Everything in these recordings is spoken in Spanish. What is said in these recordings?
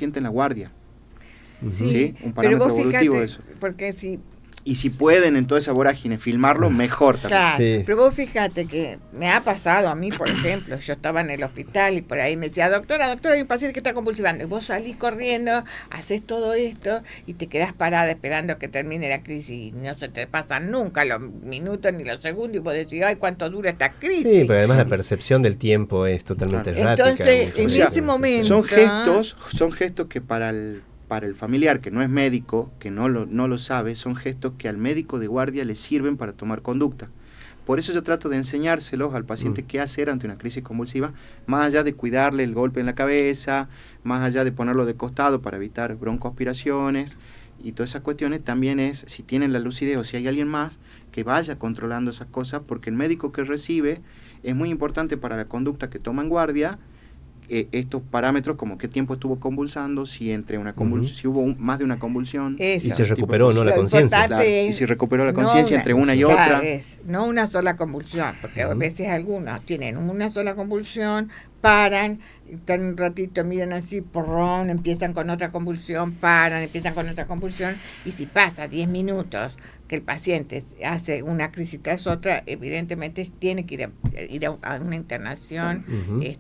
paciente en la guardia. Sí, ¿Sí? Un parámetro evolutivo fíjate, eso. porque si Y si pueden en toda esa vorágine filmarlo, mejor también. claro, Sí. pero vos fíjate que me ha pasado a mí, por ejemplo, yo estaba en el hospital y por ahí me decía, doctora, hay un paciente que está convulsionando, y vos salís corriendo, haces todo esto y te quedás parada esperando que termine la crisis y no se te pasan nunca los minutos ni los segundos y vos decís, ay, ¿cuánto dura esta crisis? Sí, pero además la percepción del tiempo es totalmente Claro. errática. Entonces, muchas en veces. ese momento- Son gestos que para el familiar que no es médico, que no lo sabe, son gestos que al médico de guardia le sirven para tomar conducta. Por eso yo trato de enseñárselos al paciente qué hacer ante una crisis convulsiva, más allá de cuidarle el golpe en la cabeza, más allá de ponerlo de costado para evitar broncoaspiraciones y todas esas cuestiones, también es, si tienen la lucidez o si hay alguien más, que vaya controlando esas cosas, porque el médico que recibe es muy importante para la conducta que toma en guardia, estos parámetros como qué tiempo estuvo convulsando, si entre una si hubo más de una convulsión, Eso. Y se recuperó, ¿no? La Lo conciencia. importante claro, y es si recuperó la no conciencia entre una y claro, otra. no una sola convulsión, porque a veces algunos tienen una sola convulsión, paran, están un ratito, miran así, porrón, empiezan con otra convulsión, paran, empiezan con otra convulsión, y si pasa 10 minutos que el paciente hace una crisis tras otra, evidentemente tiene que ir a una internación,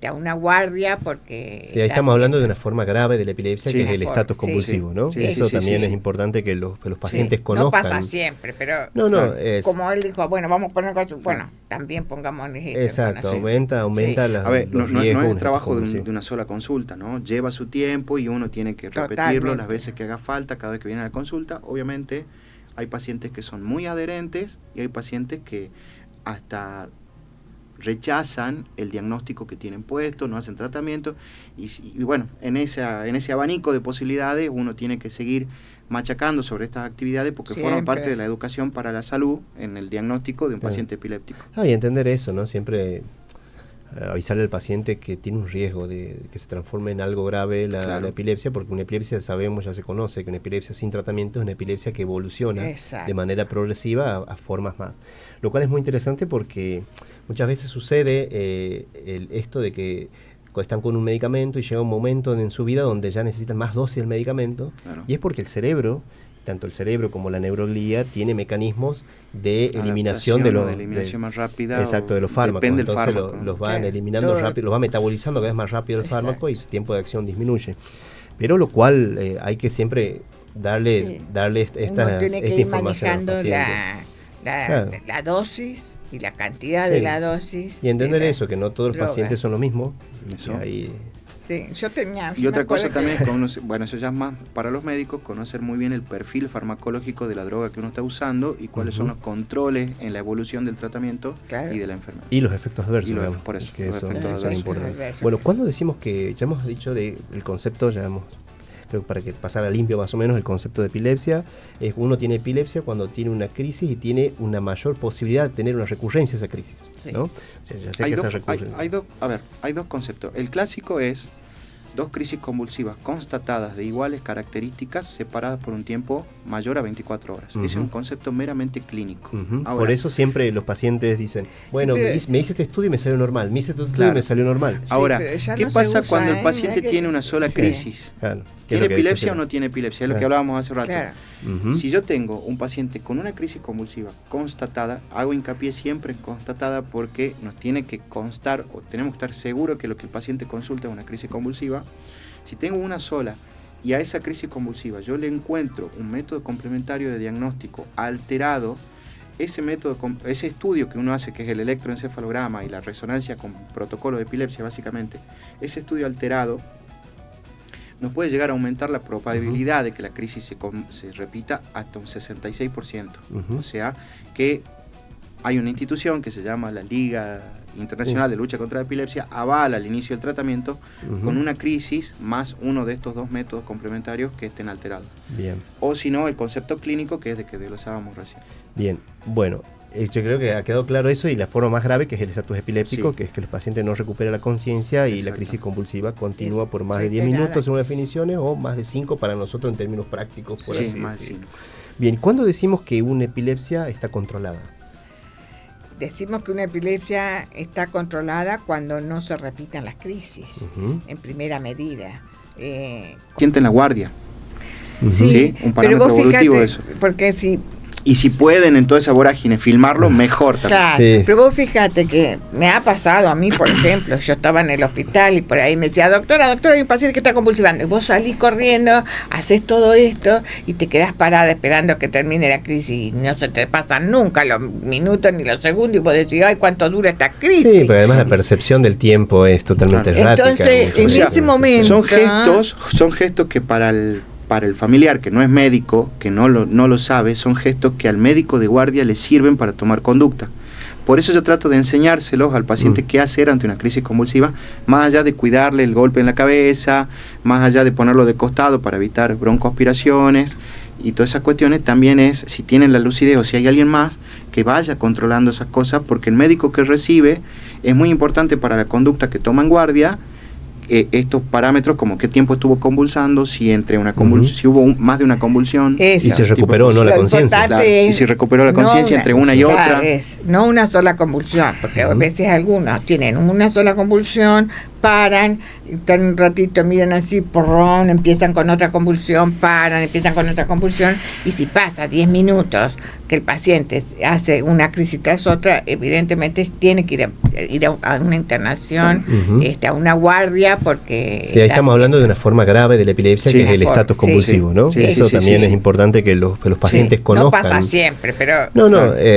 a una guardia, porque... Sí, ahí estamos hablando de una forma grave de la epilepsia, Sí. que es el estatus Sí. convulsivo, ¿no? Sí, Eso sí, también sí, es sí. importante que los pacientes conozcan. No pasa siempre, pero No, Claro. es... como él dijo, bueno, vamos a poner cosas, bueno, también pongamos Exacto, sí. aumenta Sí. los A ver, no riesgos. es de el este trabajo de convulsivo. una sola consulta, ¿no? Lleva su tiempo y uno tiene que repetirlo Totalmente. las veces que haga falta, cada vez que viene a la consulta. Obviamente hay pacientes que son muy adherentes y hay pacientes que hasta rechazan el diagnóstico que tienen puesto, no hacen tratamiento y bueno, en ese abanico de posibilidades uno tiene que seguir machacando sobre estas actividades porque forman Siempre. parte de la educación para la salud en el diagnóstico de un paciente epiléptico. Y entender eso, ¿no? Siempre avisarle al paciente que tiene un riesgo de que se transforme en algo grave la epilepsia, porque una epilepsia, sabemos, ya se conoce, que una epilepsia sin tratamiento es una epilepsia que evoluciona de manera progresiva a formas más. Lo cual es muy interesante porque muchas veces sucede esto de que están con un medicamento y llega un momento en su vida donde ya necesitan más dosis del medicamento, y es porque el cerebro, tanto el cerebro como la neuroglía, tiene mecanismos de eliminación de eliminación más rápida. Exacto, de los fármacos. Depende del Entonces fármaco, los van eliminando rápido, los va metabolizando cada vez más rápido el fármaco y su tiempo de acción disminuye. Pero lo cual hay que siempre darle esta información al paciente. La dosis y la cantidad de la dosis. Y entender eso, que no todos los pacientes son lo mismo. Y otra cosa también es conocer, bueno, eso ya es más para los médicos, conocer muy bien el perfil farmacológico de la droga que uno está usando y cuáles son los controles en la evolución del tratamiento y de la enfermedad. Y los efectos adversos. Por eso, que los efectos son importantes. Bueno, cuando decimos que, ya hemos dicho del concepto, creo que para que pasara limpio más o menos, el concepto de epilepsia, es uno tiene epilepsia cuando tiene una crisis y tiene una mayor posibilidad de tener una recurrencia de esa crisis, ¿no? O sea, ya sé hay dos conceptos. El clásico es dos crisis convulsivas constatadas de iguales características separadas por un tiempo mayor a 24 horas. Ese es un concepto meramente clínico. Ahora, por eso siempre los pacientes dicen, bueno, me hice este estudio y me salió normal, me hice este estudio y me salió normal. Ahora, ¿qué pasa cuando el paciente tiene una sola crisis? ¿Tiene epilepsia o no tiene epilepsia? Es lo que hablábamos hace rato. Si yo tengo un paciente con una crisis convulsiva constatada, hago hincapié siempre en constatada porque nos tiene que constar o tenemos que estar seguros que lo que el paciente consulta es una crisis convulsiva. Si tengo una sola y a esa crisis convulsiva yo le encuentro un método complementario de diagnóstico alterado, ese estudio que uno hace, que es el electroencefalograma y la resonancia con protocolo de epilepsia básicamente, ese estudio alterado nos puede llegar a aumentar la probabilidad de que la crisis se repita hasta un 66%. O sea, que hay una institución que se llama la Liga Internacional de Lucha contra la Epilepsia, avala el inicio del tratamiento con una crisis más uno de estos dos métodos complementarios que estén alterados. Bien. O si no, el concepto clínico, que es de que desglosábamos recién. Bien, bueno. Yo creo que ha quedado claro eso, y la forma más grave, que es el estatus epiléptico, que es que el paciente no recupera la conciencia y la crisis convulsiva continúa por más de 10 minutos según definiciones, o más de 5 para nosotros en términos prácticos, por así más decirlo. de 5. Bien, ¿cuándo decimos que una epilepsia está controlada? Decimos que una epilepsia está controlada cuando no se repitan las crisis, en primera medida. Sienten la guardia. Sí, un parámetro evolutivo, fíjate, eso. Porque si... Y si pueden en toda esa vorágine filmarlo, mejor también. Claro, sí. Pero vos fíjate que me ha pasado a mí, por ejemplo, yo estaba en el hospital y por ahí me decía, doctora, hay un paciente que está convulsionando. Y vos salís corriendo, haces todo esto y te quedás parada esperando que termine la crisis. Y no se te pasan nunca los minutos ni los segundos y vos decís, ay, ¿cuánto dura esta crisis? Sí, pero además la percepción del tiempo es totalmente errática. Entonces, en ese momento... Son gestos que para el familiar que no es médico, que no lo sabe, son gestos que al médico de guardia le sirven para tomar conducta. Por eso yo trato de enseñárselos al paciente qué hacer ante una crisis convulsiva, más allá de cuidarle el golpe en la cabeza, más allá de ponerlo de costado para evitar broncoaspiraciones y todas esas cuestiones. También es, si tienen la lucidez o si hay alguien más, que vaya controlando esas cosas, porque el médico que recibe es muy importante para la conducta que toma en guardia. Estos parámetros como qué tiempo estuvo convulsando, si entre una si hubo más de una convulsión, y se recuperó no la conciencia, y si recuperó la conciencia entre una y otra, no una sola convulsión, porque a veces algunos tienen una sola convulsión, paran, están un ratito, miran así, porrón, empiezan con otra convulsión, paran, empiezan con otra convulsión, y si pasa 10 minutos que el paciente hace una crisis tras otra, evidentemente tiene que ir a una internación, a una guardia, porque... Sí, ahí estamos hablando de una forma grave de la epilepsia, que es el estatus convulsivo, ¿no? Sí, eso también es importante que los pacientes conozcan. No pasa siempre, pero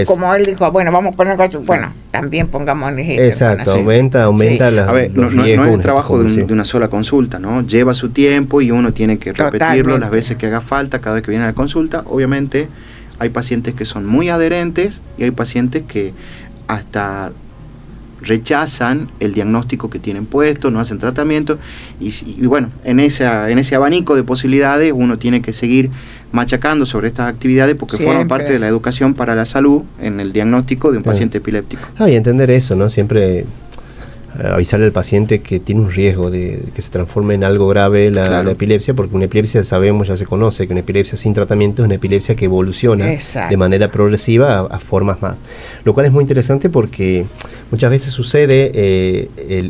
como él dijo, bueno, vamos a poner cosas, bueno, también pongamos en ejemplo. Exacto, aumenta las... A ver, no es el trabajo de una sola consulta, ¿no? Lleva su tiempo y uno tiene que repetirlo las veces que haga falta, cada vez que viene a la consulta. Obviamente hay pacientes que son muy adherentes y hay pacientes que hasta rechazan el diagnóstico que tienen puesto, no hacen tratamiento y bueno, en ese abanico de posibilidades uno tiene que seguir machacando sobre estas actividades porque forman parte de la educación para la salud en el diagnóstico de un paciente epiléptico. Y entender eso, ¿no? Siempre avisarle al paciente que tiene un riesgo de que se transforme en algo grave la epilepsia, porque una epilepsia sabemos, ya se conoce, que una epilepsia sin tratamiento es una epilepsia que evoluciona de manera progresiva a formas más. Lo cual es muy interesante porque muchas veces sucede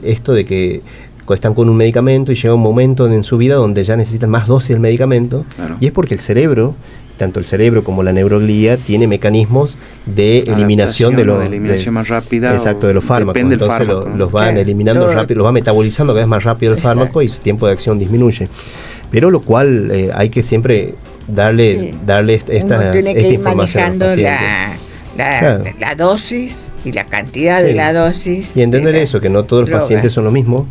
esto de que están con un medicamento y llega un momento en su vida donde ya necesitan más dosis del medicamento, y es porque el cerebro, tanto el cerebro como la neuroglía, tiene mecanismos de eliminación de eliminación más rápida. Exacto, de los fármacos. Depende del Entonces fármaco, los van eliminando rápido, los va metabolizando cada vez más rápido el fármaco y su tiempo de acción disminuye. Pero lo cual hay que siempre darle esta información al paciente. La dosis y la cantidad de la dosis. Y entender eso, que no todos los pacientes son lo mismo.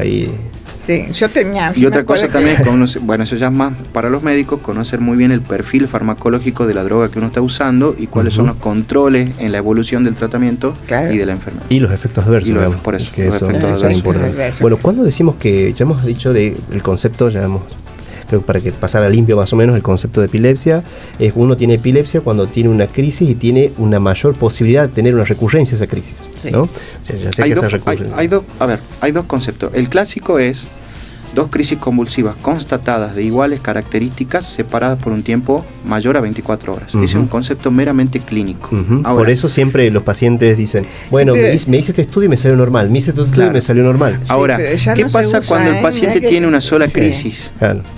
Y otra cosa también es conocer, bueno, eso ya es más para los médicos, conocer muy bien el perfil farmacológico de la droga que uno está usando y cuáles son los controles en la evolución del tratamiento y de la enfermedad. Y los efectos adversos. Por eso, que eso es importante. Bueno, cuando decimos que, ya hemos dicho del concepto, creo que para que pasara limpio más o menos el concepto de epilepsia, es uno tiene epilepsia cuando tiene una crisis y tiene una mayor posibilidad de tener una recurrencia de esa crisis, ¿no? O sea, ya sé hay dos conceptos. El clásico es dos crisis convulsivas constatadas de iguales características separadas por un tiempo mayor a 24 horas. Ese es un concepto meramente clínico. Ahora, por eso siempre los pacientes dicen, bueno, me hice este estudio y me salió normal, me hice este estudio y me salió normal. Ahora, ¿qué pasa cuando el paciente tiene una sola crisis?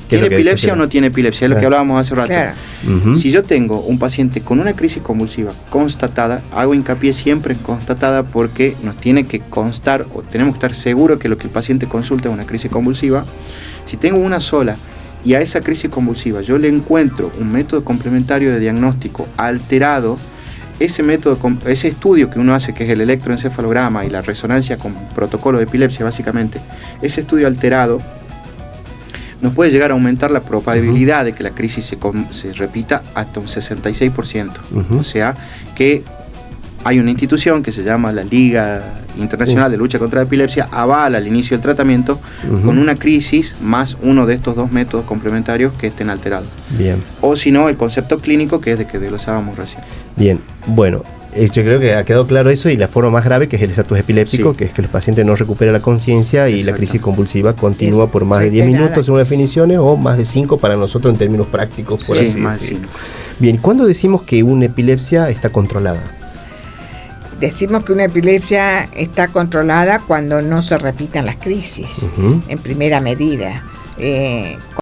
¿Tiene epilepsia o no tiene epilepsia? Es lo que hablábamos hace rato. Si yo tengo un paciente con una crisis convulsiva constatada, hago hincapié siempre en constatada porque nos tiene que constar o tenemos que estar seguros que lo que el paciente consulta es una crisis convulsiva. Si tengo una sola y a esa crisis convulsiva yo le encuentro un método complementario de diagnóstico alterado, ese estudio que uno hace, que es el electroencefalograma y la resonancia con protocolo de epilepsia básicamente, ese estudio alterado nos puede llegar a aumentar la probabilidad de que la crisis se repita hasta un 66%. O sea que hay una institución que se llama la Liga Internacional de Lucha contra la Epilepsia, avala el inicio del tratamiento con una crisis más uno de estos dos métodos complementarios que estén alterados. Bien. O si no, el concepto clínico, que es de que desglosábamos recién. Bien, bueno, yo creo que ha quedado claro eso, y la forma más grave, que es el estatus epiléptico, que es que el paciente no recupera la conciencia y la crisis convulsiva continúa por más de 10 minutos según definiciones, o más de 5 para nosotros en términos prácticos, por así más decirlo. de 5. Bien, ¿cuándo decimos que una epilepsia está controlada? Decimos que una epilepsia está controlada cuando no se repitan las crisis, en primera medida.